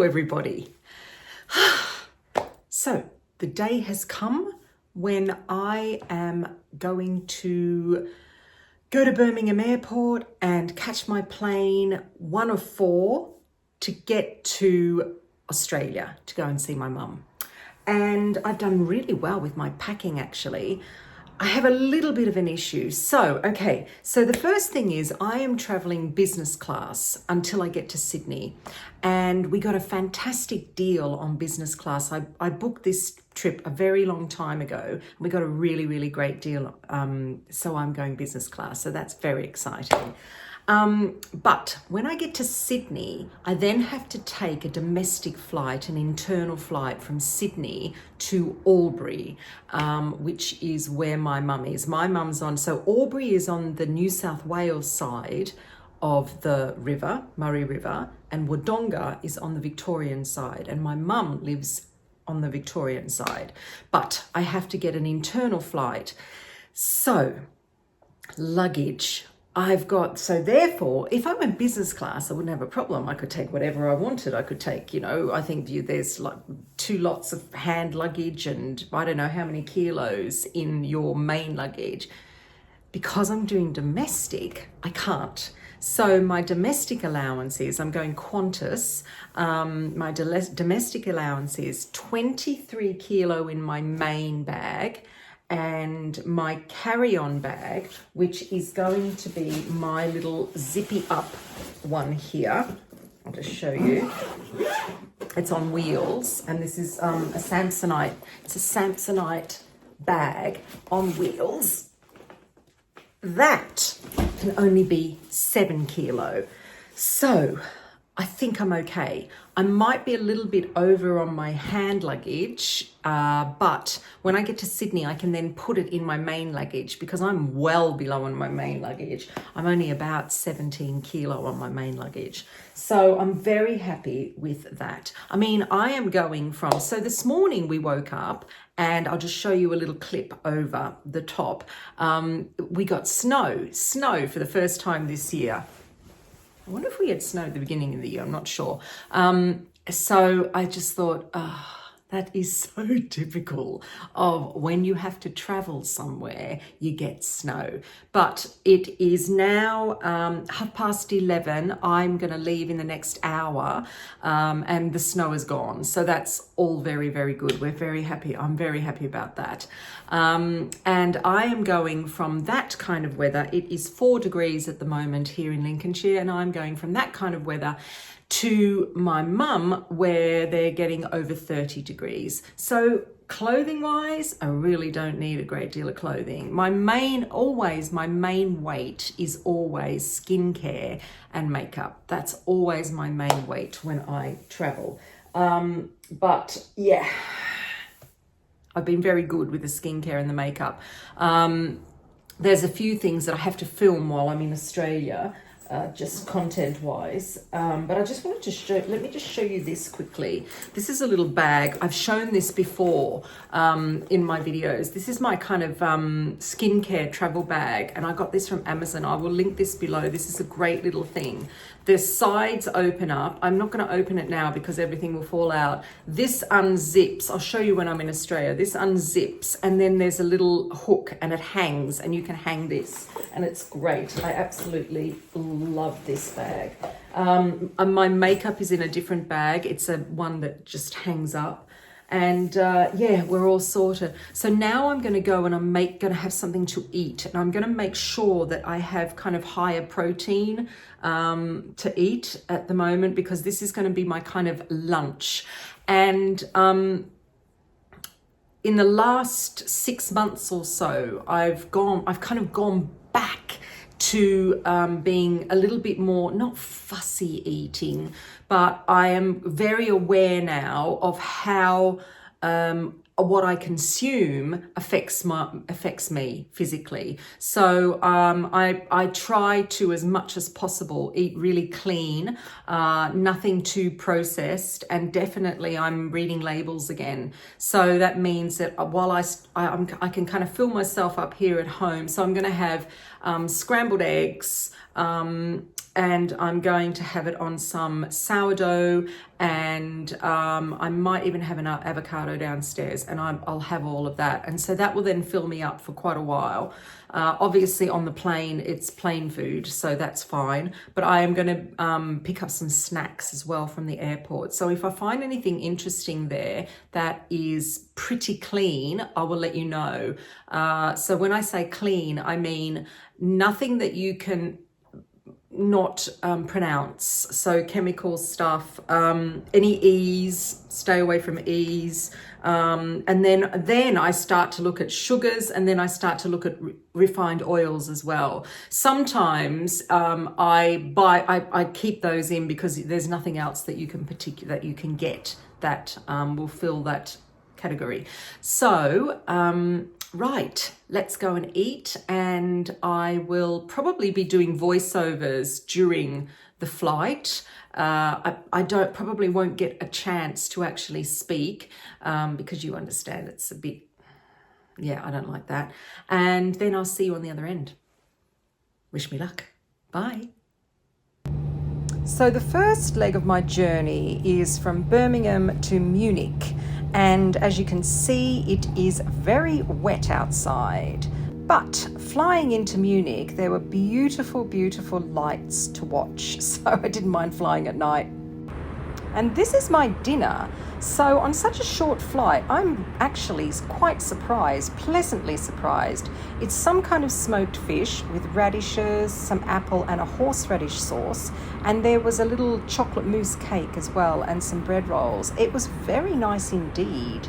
Hello, everybody. So the day has come when I am going to go to Birmingham Airport and catch my plane, one of four, to get to Australia to go and see my mum. And I've done really well with my packing, actually. I have a little bit of an issue. So the first thing is I am traveling business class until I get to Sydney. And we got a fantastic deal on business class. I booked this trip a very long time ago. We got a really, really great deal. So I'm going business class. So that's very exciting. But when I get to Sydney, I then have to take a domestic flight, an internal flight from Sydney to Albury, which is where my mum is. My mum's so Albury is on the New South Wales side of the river, Murray River, and Wodonga is on the Victorian side. And my mum lives on the Victorian side, but I have to get an internal flight. So luggage. So therefore, if I went business class, I wouldn't have a problem. I could take whatever I wanted. I could take, I think there's like 2 lots of hand luggage and I don't know how many kilos in your main luggage. Because I'm doing domestic, I can't. So my domestic allowance is, I'm going Qantas, my domestic allowance is 23 kilo in my main bag, and my carry-on bag, which is going to be my little zippy up one here. I'll just show you. It's on wheels, and this is a Samsonite. It's a Samsonite bag on wheels. That can only be 7 kilo. So I think I'm okay. I might be a little bit over on my hand luggage, but when I get to Sydney, I can then put it in my main luggage because I'm well below on my main luggage. I'm only about 17 kilo on my main luggage. So I'm very happy with that. I mean, I am going so this morning we woke up and I'll just show you a little clip over the top. We got snow for the first time this year. I wonder if we had snow at the beginning of the year, I'm not sure. So I just thought, that is so typical of when you have to travel somewhere, you get snow. But it is now 11:30. I'm going to leave in the next hour and the snow is gone. So that's all very, very good. We're very happy. I'm very happy about that. And I am going from that kind of weather. It is 4 degrees at the moment here in Lincolnshire, and I'm going from that kind of weather to my mum where they're getting over 30 degrees. So clothing wise, I really don't need a great deal of clothing. My main weight is always skincare and makeup. That's always my main weight when I travel. But yeah, I've been very good with the skincare and the makeup. There's a few things that I have to film while I'm in Australia, just content-wise, but I just wanted to let me just show you this quickly. This is a little bag. I've shown this before in my videos. This is my kind of skincare travel bag, and I got this from Amazon. I will link this below. This is a great little thing. The sides open up. I'm not going to open it now because everything will fall out. This unzips. I'll show you when I'm in Australia. This unzips, and then there's a little hook, and it hangs, and you can hang this, and it's great. I absolutely love this bag. My makeup is in a different bag. It's one that just hangs up. And yeah, we're all sorted. So now I'm going to go and I'm going to have something to eat, and I'm going to make sure that I have kind of higher protein to eat at the moment, because this is going to be my kind of lunch. And in the last 6 months or so, I've kind of gone back to being a little bit more, not fussy eating, but I am very aware now of how what I consume affects me physically. So I try to, as much as possible, eat really clean, nothing too processed, and definitely I'm reading labels again. So that means that while I can kind of fill myself up here at home. So I'm going to have scrambled eggs, and I'm going to have it on some sourdough, and I might even have an avocado downstairs, and I'll have all of that. And so that will then fill me up for quite a while. Obviously on the plane, it's plain food, so that's fine. But I am going to pick up some snacks as well from the airport. So if I find anything interesting there that is pretty clean, I will let you know. So when I say clean, I mean nothing that you can not pronounce, so chemical stuff, any E's, stay away from E's, and then I start to look at sugars, and then I start to look at refined oils as well. Sometimes I keep those in because there's nothing else that you can get that will fill that category. So right, let's go and eat, and I will probably be doing voiceovers during the flight. I probably won't get a chance to actually speak because you understand it's a bit, yeah, I don't like that. And then I'll see you on the other end. Wish me luck. Bye. So the first leg of my journey is from Birmingham to Munich. And as you can see, it is very wet outside. But flying into Munich, there were beautiful, beautiful lights to watch. So I didn't mind flying at night. And this is my dinner. So on such a short flight, I'm actually quite surprised, pleasantly surprised. It's some kind of smoked fish with radishes, some apple and a horseradish sauce. And there was a little chocolate mousse cake as well and some bread rolls. It was very nice indeed.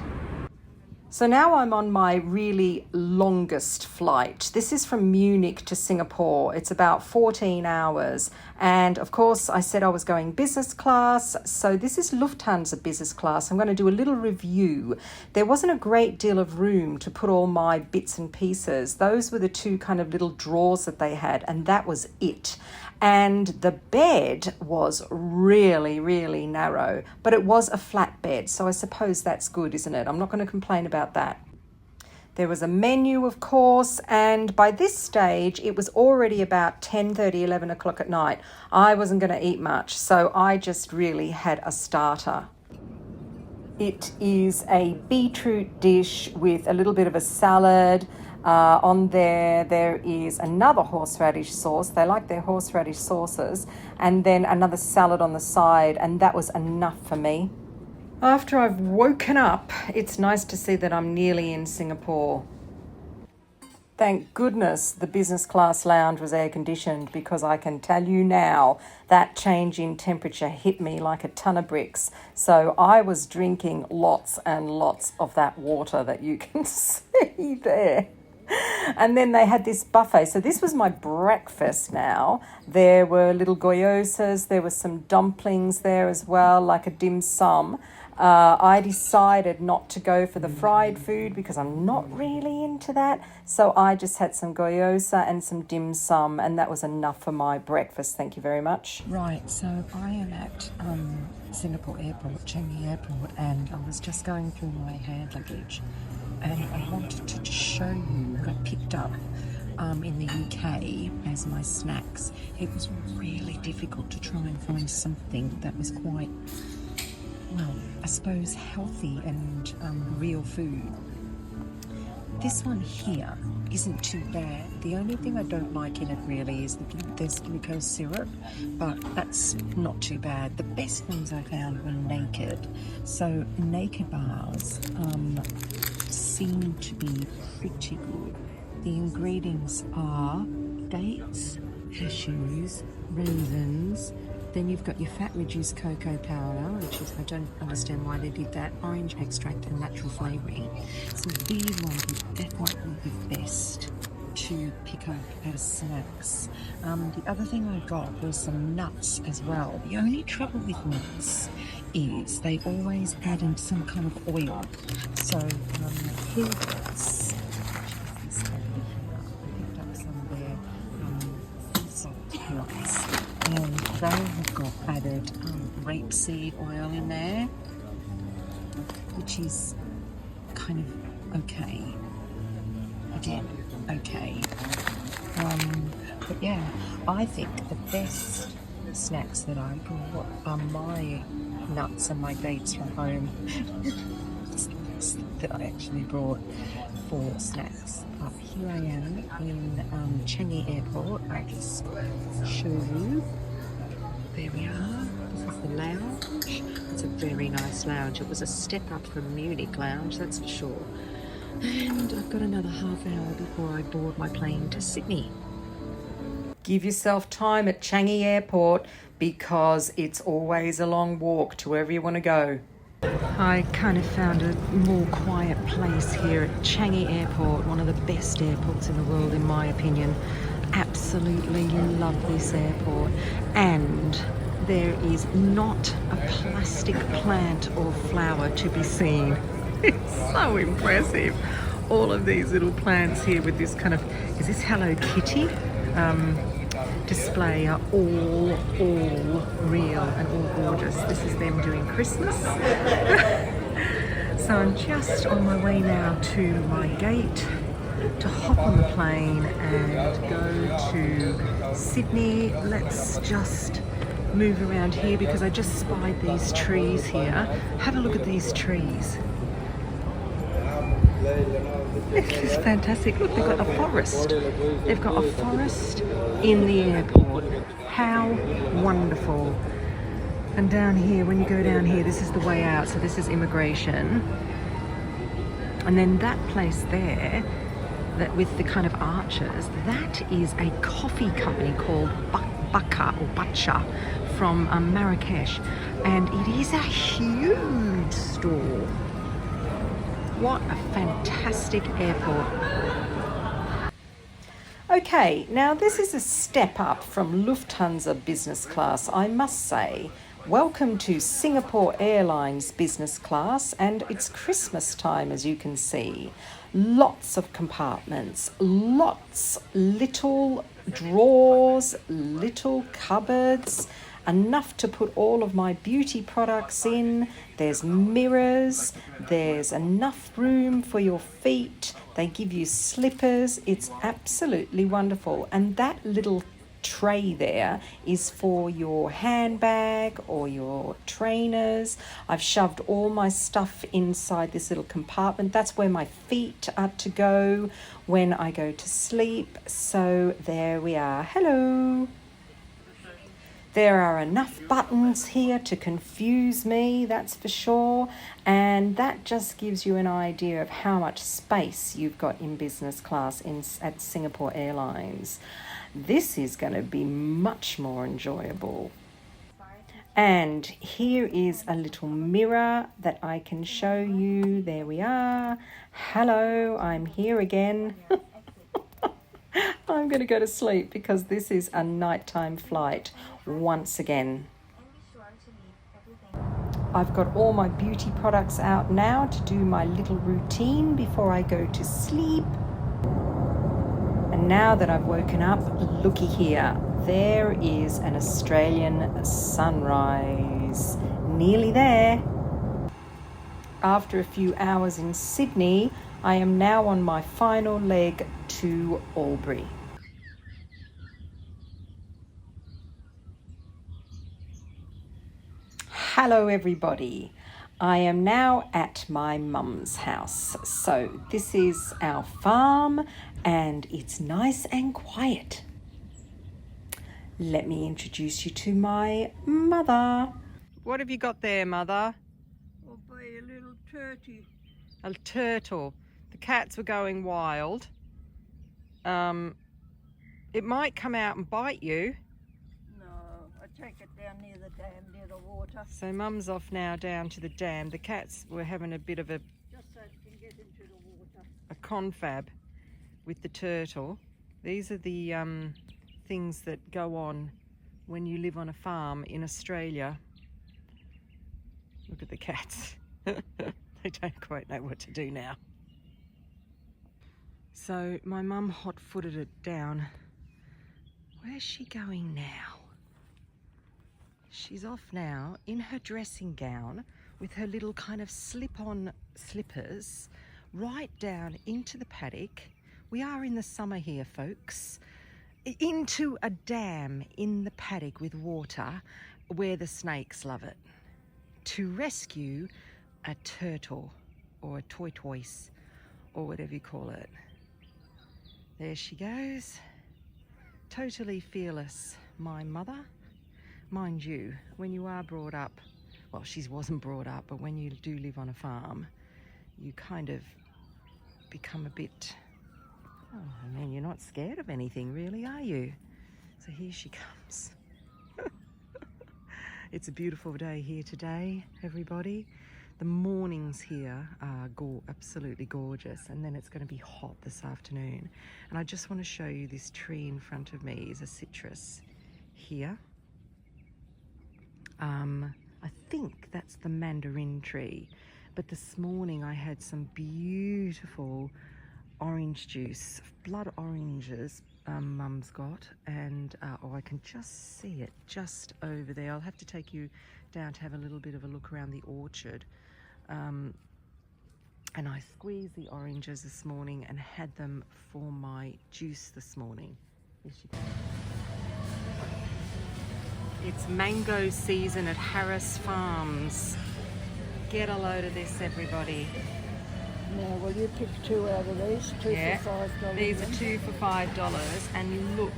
So now I'm on my really longest flight. This is from Munich to Singapore. It's about 14 hours. And of course, I said I was going business class. So this is Lufthansa business class. I'm going to do a little review. There wasn't a great deal of room to put all my bits and pieces. Those were the two kind of little drawers that they had, and that was it. And the bed was really, really narrow, but it was a flat bed. So I suppose that's good, isn't it? I'm not going to complain about that. There was a menu, of course, and by this stage, it was already about 10:30, 11 o'clock at night. I wasn't going to eat much, so I just really had a starter. It is a beetroot dish with a little bit of a salad. On there is another horseradish sauce. They like their horseradish sauces. And then another salad on the side, and that was enough for me. After I've woken up, it's nice to see that I'm nearly in Singapore. Thank goodness the business class lounge was air conditioned, because I can tell you now that change in temperature hit me like a ton of bricks. So I was drinking lots and lots of that water that you can see there. And then they had this buffet. So this was my breakfast now. There were little gyozas. There were some dumplings there as well, like a dim sum. I decided not to go for the fried food because I'm not really into that. So I just had some gyoza and some dim sum, and that was enough for my breakfast. Thank you very much. Right, so I am at Singapore Airport, Changi Airport, and I was just going through my hand luggage. And I wanted to just show you what I picked up in the UK as my snacks. It was really difficult to try and find something that was quite, well, I suppose healthy and real food. This one here isn't too bad. The only thing I don't like in it really is there's glucose syrup, but that's not too bad. The best ones I found were Naked. So Naked bars seem to be pretty good. The ingredients are dates, cashews, raisins, then you've got your fat reduced cocoa powder, which is, I don't understand why they did that, orange extract and natural flavouring. So these ones would definitely be best to pick up as snacks. The other thing I got was some nuts as well. The only trouble with nuts is they always add in some kind of oil. So Hilbert's, I picked up some of their salt nuts, and they have got added rapeseed oil in there, which is kind of okay. Again, okay. But yeah, I think the best snacks that I brought are my nuts and my dates from home. That I actually brought for snacks. But here I am in Changi Airport. I'll just show you. There we are. This is the lounge. It's a very nice lounge. It was a step up from Munich lounge, that's for sure. And I've got another half hour before I board my plane to Sydney. Give yourself time at Changi Airport because it's always a long walk to wherever you want to go. I kind of found a more quiet place here at Changi Airport, one of the best airports in the world in my opinion. Absolutely love this airport, and there is not a plastic plant or flower to be seen. It's so impressive. All of these little plants here with this kind of, is this Hello Kitty? Display are all real and all gorgeous. This is them doing Christmas. So I'm just on my way now to my gate to hop on the plane and go to Sydney. Let's just move around here because I just spied these trees here. Have a look at these trees. This is fantastic. Look, they've got a forest. They've got a forest in the airport. How wonderful. And down here, when you go down here, this is the way out. So this is immigration. And then that place there, that with the kind of arches, that is a coffee company called Baka or Bacha from Marrakesh. And it is a huge store. What a fantastic airport. Okay, now this is a step up from Lufthansa business class, I must say. Welcome to Singapore Airlines business class, and it's Christmas time, as you can see. Lots of compartments, lots little drawers, little cupboards, enough to put all of my beauty products in. There's mirrors, there's enough room for your feet. They give you slippers. It's absolutely wonderful. And that little tray there is for your handbag or your trainers. I've shoved all my stuff inside this little compartment. That's where my feet are to go when I go to sleep. So there we are. Hello. There are enough buttons here to confuse me, that's for sure. And that just gives you an idea of how much space you've got in business class at Singapore Airlines. This is going to be much more enjoyable. And here is a little mirror that I can show you. There we are. Hello, I'm here again. I'm going to go to sleep because this is a nighttime flight once again. I've got all my beauty products out now to do my little routine before I go to sleep. And now that I've woken up, looky here. There is an Australian sunrise. Nearly there. After a few hours in Sydney, I am now on my final leg to Albury. Hello everybody. I am now at my mum's house. So this is our farm and it's nice and quiet. Let me introduce you to my mother. What have you got there, Mother? I'll buy a little turkey. A turtle. The cats were going wild. It might come out and bite you. No, I take it down near the dam, near the water. So Mum's off now down to the dam. The cats were having a bit of a Just so it can get into the water. confab with the turtle. These are the things that go on when you live on a farm in Australia. Look at the cats. They don't quite know what to do now. So my mum hot-footed it down. Where's she going now? She's off now in her dressing gown with her little kind of slip-on slippers right down into the paddock. We are in the summer here, folks. into a dam in the paddock with water where the snakes love it to rescue a turtle or a tortoise or whatever you call it. There she goes. Totally fearless, my mother. Mind you, when you are brought up, well, she wasn't brought up, but when you do live on a farm, you kind of become a bit, oh, I mean, you're not scared of anything really, are you? So here she comes. It's a beautiful day here today, everybody. The mornings here are absolutely gorgeous, and then it's going to be hot this afternoon. And I just want to show you this tree in front of me is a citrus here. I think that's the mandarin tree, but this morning I had some beautiful orange juice, blood oranges Mum's got, and oh, I can just see it just over there. I'll have to take you down to have a little bit of a look around the orchard. And I squeezed the oranges this morning and had them for my juice this morning. Here she goes. It's mango season at Harris Farms. Get a load of this, everybody. Now, will you pick 2 out of these? Two for $5. These are 2 for $5, and look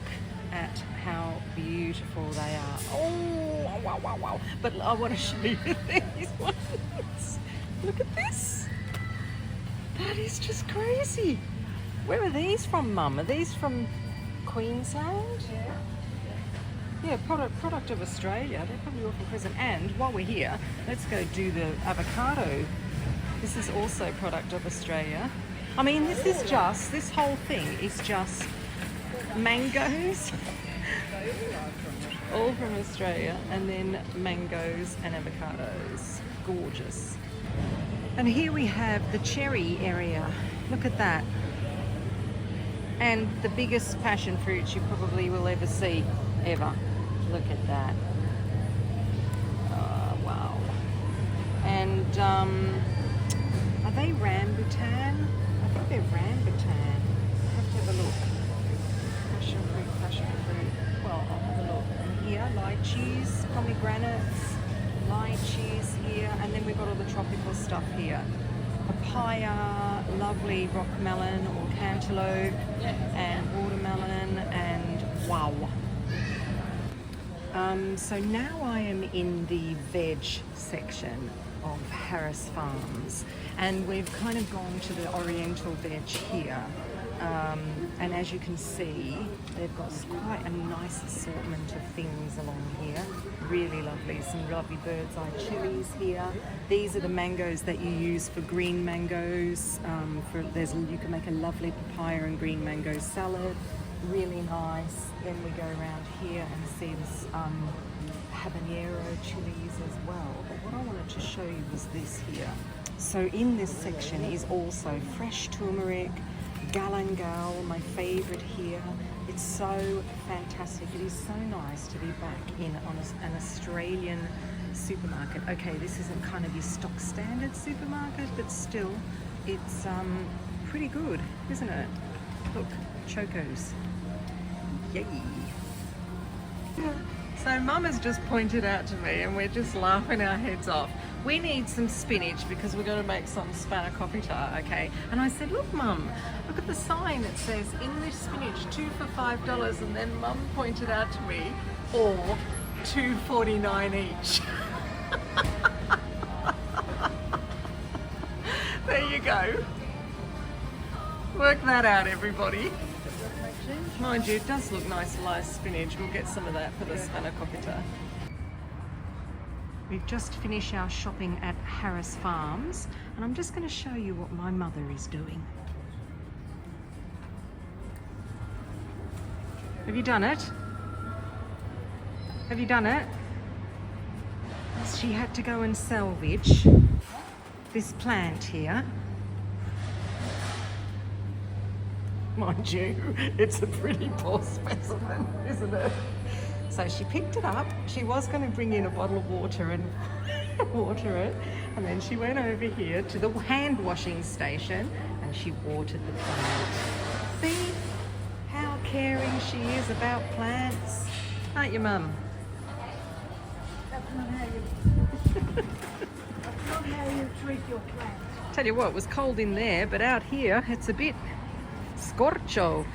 at how beautiful they are. Oh, wow, wow, wow. But I want to show you these ones. Look at this. That is just crazy. Where are these from, Mum? Are these from Queensland? Yeah, product of Australia. They're probably all from Queensland. And while we're here, let's go do the avocado. This is also product of Australia. I mean, this whole thing is just mangoes, all from Australia, and then mangoes and avocados. Gorgeous. And here we have the cherry area. Look at that. And the biggest passion fruit you probably will ever see, ever. Look at that. Oh, wow. And are they rambutan? I think they're rambutan. I have to have a look. Passion fruit. Well, I'll have a look. And here, lychees, pomegranates, lychees here, and then we've got all the tropical stuff here. Papaya, lovely rock melon or cantaloupe, and watermelon, and wow. So now I am in the veg section of Harris Farms, and we've kind of gone to the oriental veg here, and as you can see, they've got quite a nice assortment of things along here. Really lovely. Some lovely bird's eye chilies here. These are the mangoes that you use for green mangoes. You can make a lovely papaya and green mango salad. Really nice. Then we go around here and see this habanero chilies as well. But what I wanted to show you was this here. So in this section is also fresh turmeric, galangal, my favorite here. It's so fantastic. It is so nice to be back in an Australian supermarket. Okay, this isn't kind of your stock standard supermarket, but still, it's pretty good, isn't it? Look, Chocos. Yay! So Mum has just pointed out to me, and we're just laughing our heads off. We need some spinach because we're going to make some spanakopita, okay? And I said, look, Mum, look at the sign that says English spinach, 2 for $5. And then Mum pointed out to me, or $2.49 each. There you go. Work that out, everybody. Mind you, it does look nice live spinach. We'll get some of that for the spanakopita. We've just finished our shopping at Harris Farms, and I'm just going to show you what my mother is doing. Have you done it? Have you done it? She had to go and salvage this plant here. Mind you, it's a pretty poor specimen, isn't it? So she picked it up. She was going to bring in a bottle of water and water it, and then she went over here to the hand washing station and she watered the plant. See how caring she is about plants. Aren't you, Mum? That's not how you, that's not how you treat your plants. Tell you what, it was cold in there, but out here it's a bit scorcho.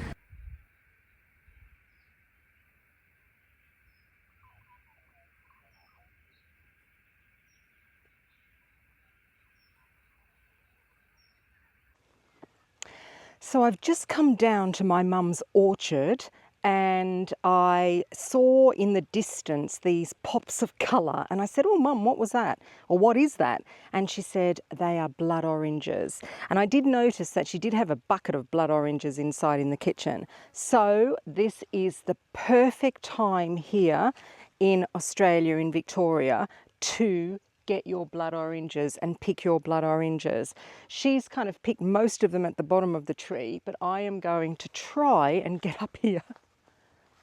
So I've just come down to my mum's orchard and I saw in the distance these pops of colour and I said, "Oh Mum, what was that? Or what is that?" And she said, "They are blood oranges." And I did notice that she did have a bucket of blood oranges inside in the kitchen. So this is the perfect time here in Australia, in Victoria, to get your blood oranges and pick your blood oranges. She's kind of picked most of them at the bottom of the tree, but I am going to try and get up here.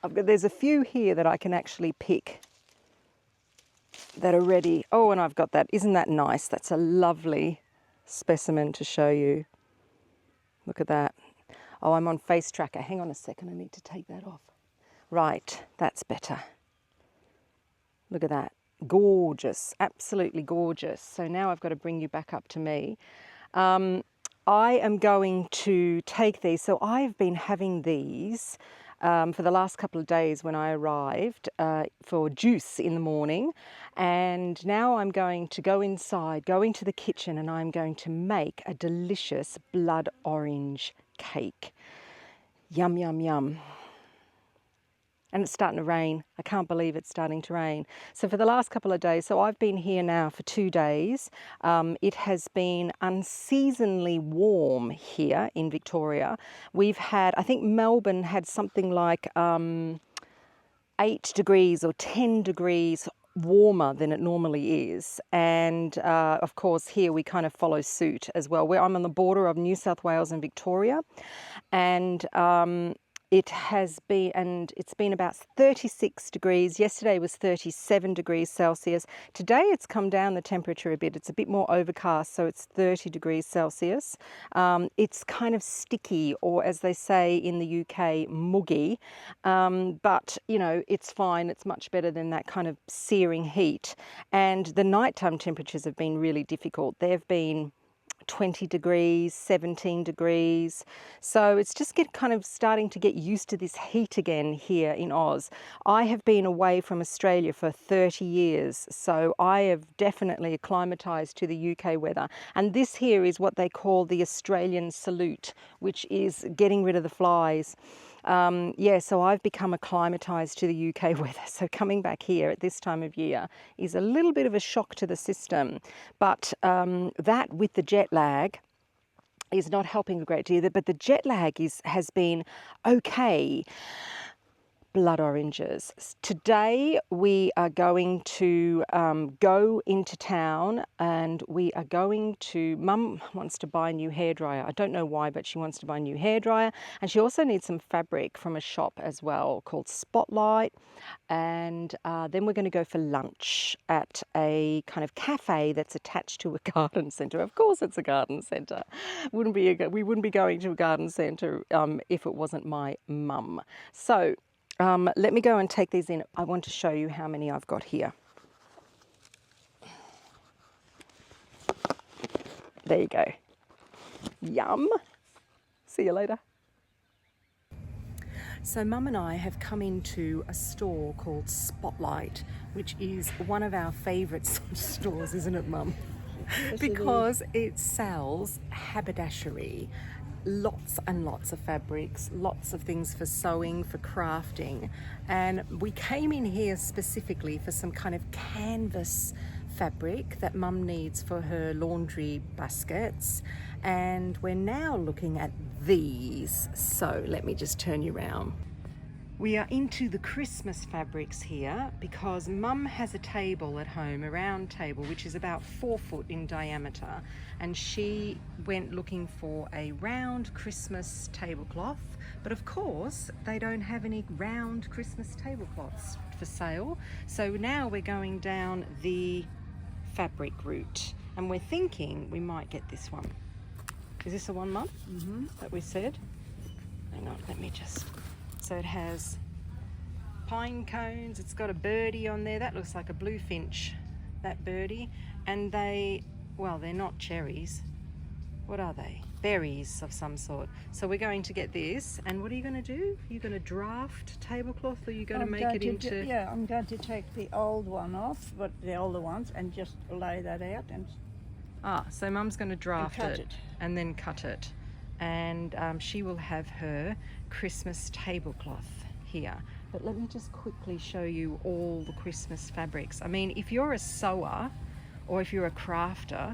There's a few here that I can actually pick that are ready. Oh, and I've got that. Isn't that nice? That's a lovely specimen to show you. Look at that. Oh, I'm on Face Tracker. Hang on a second. I need to take that off. Right, that's better. Look at that. Gorgeous, absolutely gorgeous. So now I've got to bring you back up to me. I am going to take these. So I've been having these for the last couple of days when I arrived for juice in the morning. And now I'm going to go inside, go into the kitchen, and I'm going to make a delicious blood orange cake. Yum, yum, yum. And it's starting to rain. I can't believe it's starting to rain. So for the last couple of days, so I've been here now for 2 days. It has been unseasonably warm here in Victoria. We've had, I think Melbourne had something like 8 degrees or 10 degrees warmer than it normally is. And of course here we kind of follow suit as well. I'm on the border of New South Wales and Victoria. And it's been about 36 degrees. Yesterday was 37 degrees Celsius. Today it's come down the temperature a bit. It's a bit more overcast, so it's 30 degrees Celsius. It's kind of sticky, or as they say in the UK, muggy. But, you know, it's fine. It's much better than that kind of searing heat. And the nighttime temperatures have been really difficult. They've been 20 degrees, 17 degrees. So it's just kind of starting to get used to this heat again here in Oz. I have been away from Australia for 30 years, so I have definitely acclimatized to the UK weather. And this here is what they call the Australian salute, which is getting rid of the flies. So I've become acclimatized to the UK weather. So coming back here at this time of year is a little bit of a shock to the system. But that with the jet lag is not helping a great deal. But the jet lag has been okay. Blood oranges. Today we are going to go into town and we are going to, Mum wants to buy a new hairdryer. I don't know why, but she wants to buy a new hairdryer, and she also needs some fabric from a shop as well called Spotlight. And then we're going to go for lunch at a kind of cafe that's attached to a garden centre. Of course it's a garden centre. We wouldn't be going to a garden centre if it wasn't my mum. So let me go and take these in. I want to show you how many I've got here. There you go. Yum. See you later. So Mum and I have come into a store called Spotlight, which is one of our favourite stores, isn't it, Mum? Yes, because it sells haberdashery. Lots and lots of fabrics, lots of things for sewing, for crafting. And we came in here specifically for some kind of canvas fabric that Mum needs for her laundry baskets. And we're now looking at these. So let me just turn you around. We are into the Christmas fabrics here because Mum has a table at home, a round table, which is about 4 foot in diameter. And she went looking for a round Christmas tablecloth. But of course, they don't have any round Christmas tablecloths for sale. So now we're going down the fabric route. And we're thinking we might get this one. Is this the one, Mum? Mm-hmm. That we said? Hang on, let me just So it has pine cones, it's got a birdie on there, that looks like a bluefinch, that birdie, and well, they're not cherries. What are they? Berries of some sort. So we're going to get this, and what are you going to do? Are you going to draft tablecloth, or are you going to make it into... Yeah, I'm going to take the old one off, but the older ones, and just lay that out and So Mum's going to draft cut it it. and then cut it. And she will have her Christmas tablecloth here. But let me just quickly show you all the Christmas fabrics. I mean, if you're a sewer or if you're a crafter,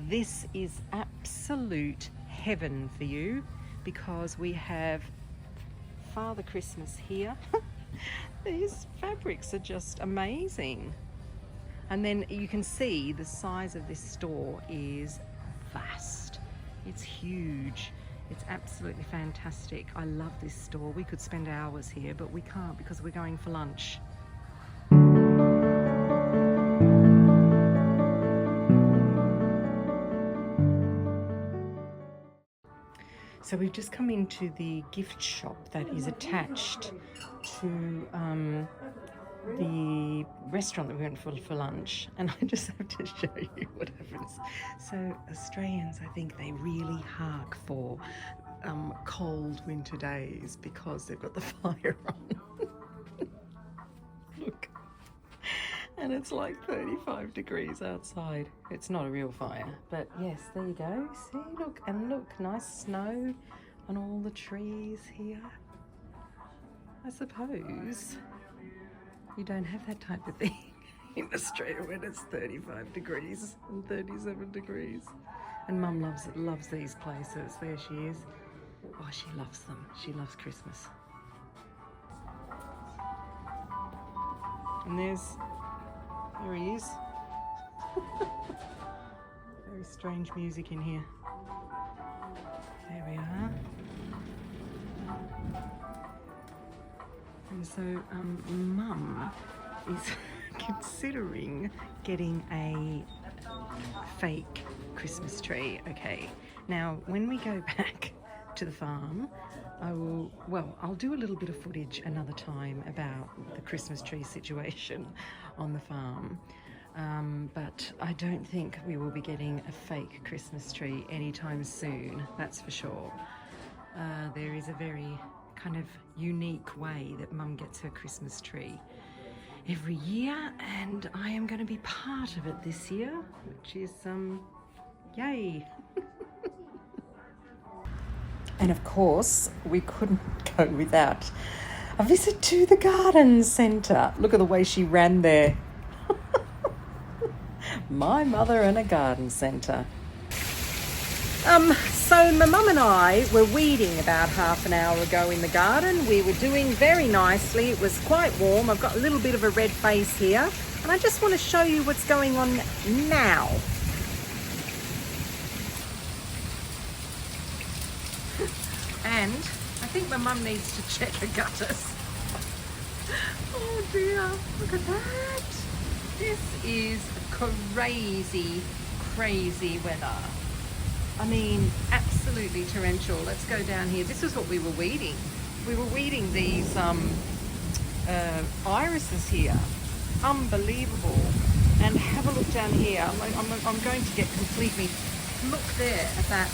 this is absolute heaven for you, because we have Father Christmas here. These fabrics are just amazing. And then you can see the size of this store is vast. It's huge. It's absolutely fantastic. I love this store. We could spend hours here, but we can't because we're going for lunch. So we've just come into the gift shop that is attached to the restaurant that we went for lunch, and I just have to show you what happens. So Australians, I think they really hark for cold winter days because they've got the fire on. Look. And it's like 35 degrees outside. It's not a real fire, but yes, there you go. See, look, and look, nice snow on all the trees here. I suppose you don't have that type of thing in Australia when it's 35 degrees and 37 degrees. And Mum loves these places. There she is. Oh, she loves them. She loves Christmas. And there he is. Very strange music in here. There we are. And so Mum is considering getting a fake Christmas tree. Okay, now when we go back to the farm, I'll do a little bit of footage another time about the Christmas tree situation on the farm. But I don't think we will be getting a fake Christmas tree anytime soon, that's for sure. There is a very kind of unique way that Mum gets her Christmas tree every year, and I am going to be part of it this year, which is yay. And of course, we couldn't go without a visit to the garden centre. Look at the way she ran there. My mother and a garden centre. So my mum and I were weeding about half an hour ago in the garden. We were doing very nicely. It was quite warm. I've got a little bit of a red face here, and I just want to show you what's going on now. And I think my mum needs to check her gutters. Oh dear, look at that. This is crazy, crazy weather. I mean, absolutely torrential. Let's go down here. This is what we were weeding. We were weeding these irises here. Unbelievable. And have a look down here. I'm going to get completely... Look there at that.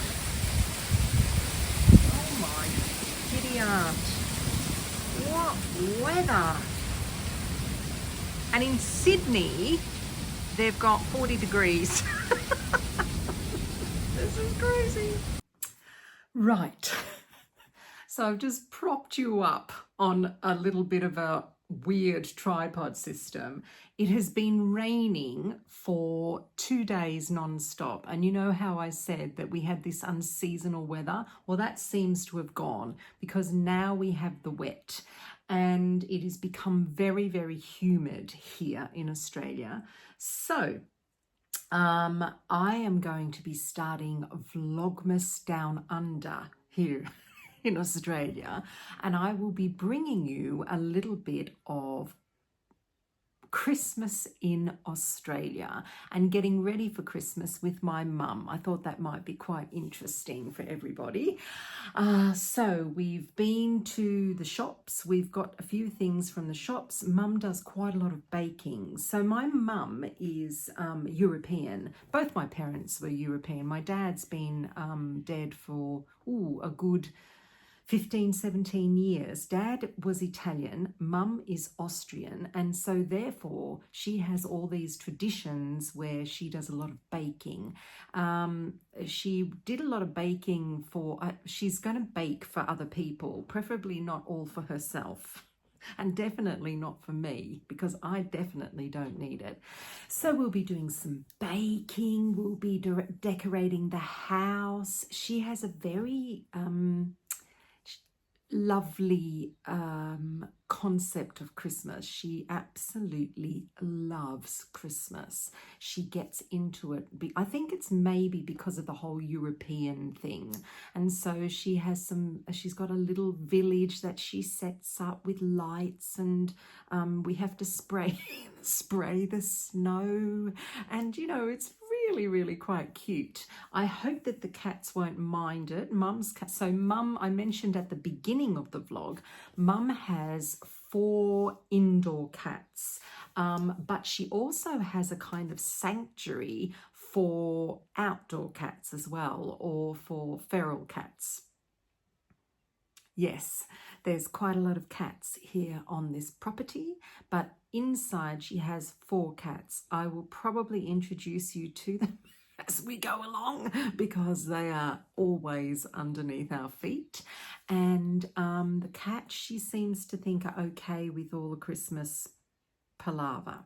Oh my giddy aunt. What weather. And in Sydney, they've got 40 degrees. This is crazy. Right. So I've just propped you up on a little bit of a weird tripod system. It has been raining for 2 days non-stop. And you know how I said that we had this unseasonal weather? Well, that seems to have gone, because now we have the wet. And it has become very, very humid here in Australia. So I am going to be starting Vlogmas Down Under here in Australia, and I will be bringing you a little bit of Christmas in Australia and getting ready for Christmas with my mum. I thought that might be quite interesting for everybody. So we've been to the shops. We've got a few things from the shops. Mum does quite a lot of baking. So my mum is European. Both my parents were European. My dad's been dead for a good 15, 17 years. Dad was Italian, mum is Austrian, and so therefore she has all these traditions where she does a lot of baking. She did a lot of baking for, she's going to bake for other people, preferably not all for herself. And definitely not for me, because I definitely don't need it. So we'll be doing some baking, we'll be decorating the house. She has a very lovely concept of Christmas. She absolutely loves Christmas. She gets into it. I think it's maybe because of the whole European thing. And so she's got a little village that she sets up with lights, and we have to spray the snow, and it's really quite cute. I hope that the cats won't mind it. Mum's cat. So Mum, I mentioned at the beginning of the vlog, Mum has 4 indoor cats, but she also has a kind of sanctuary for outdoor cats as well, or for feral cats. Yes, there's quite a lot of cats here on this property, but inside she has 4 cats. I will probably introduce you to them as we go along, because they are always underneath our feet. And the cats, she seems to think, are okay with all the Christmas palaver.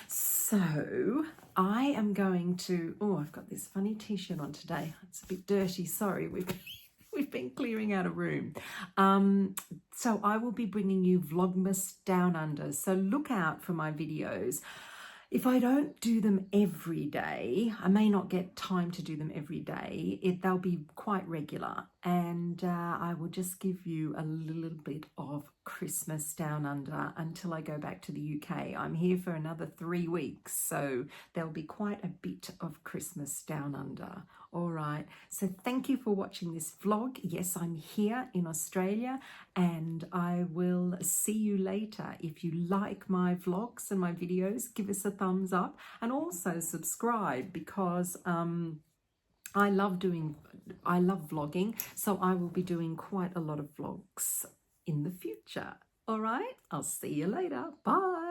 So I am going to, I've got this funny t-shirt on today. It's a bit dirty, sorry. We've been clearing out a room. So I will be bringing you Vlogmas Down Under. So look out for my videos. If I don't do them every day, I may not get time to do them every day. They'll be quite regular, and I will just give you a little bit of Christmas Down Under until I go back to the UK. I'm here for another 3 weeks, so there'll be quite a bit of Christmas Down Under. All right, so thank you for watching this vlog. Yes, I'm here in Australia, and I will see you later. If you like my vlogs and my videos, give us a thumbs up, and also subscribe, because I love vlogging, so I will be doing quite a lot of vlogs in the future. All right, I'll see you later. Bye.